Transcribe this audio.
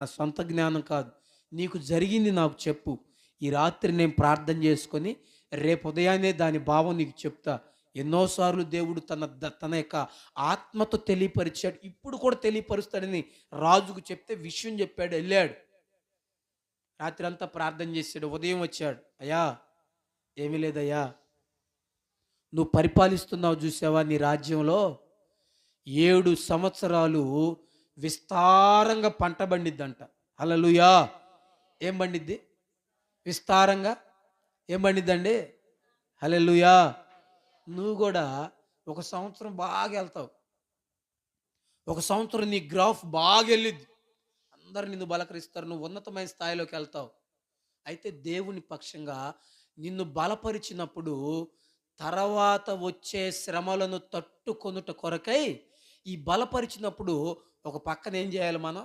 నా సొంత జ్ఞానం కాదు. నీకు జరిగింది నాకు చెప్పు. ఈ రాత్రి నేను ప్రార్థన చేసుకొని, రేపు ఉదయాన్నే దాని భావం నీకు చెప్తా. ఎన్నోసార్లు దేవుడు తన యొక్క ఆత్మతో తెలియపరిచాడు. ఇప్పుడు కూడా తెలియపరుస్తాడని రాజుకు చెప్తే విషయం చెప్పాడు, ఎళ్ళాడు. రాత్రంతా ప్రార్థన చేశాడు. ఉదయం వచ్చాడు. అయ్యా! ఏమీ లేదయ్యా. నువ్వు పరిపాలిస్తున్నావు చూసావా నీ రాజ్యంలో 7 సంవత్సరాలు విస్తారంగా పంట పండిద్దంట. హల్లెలూయా! ఏం పండిద్ది? విస్తారంగా ఏం పండిద్దండి? హల్లెలూయా! నువ్వు గూడా ఒక సంవత్సరం బాగా ఎళ్తావు. ఒక సంవత్సరం నీ గ్రాఫ్ బాగెళ్ళిద్ది. అందరూ నిన్ను బలకరిస్తారు. నువ్వు ఉన్నతమైన స్థాయిలోకెళ్తావు. అయితే దేవుని పక్షంగా నిన్ను బలపరిచినప్పుడు తర్వాత వచ్చే శ్రమలను తట్టుకొనుట కొరకై ఈ బలపరిచినప్పుడు ఒక పక్కన ఏం చేయాలి మనం?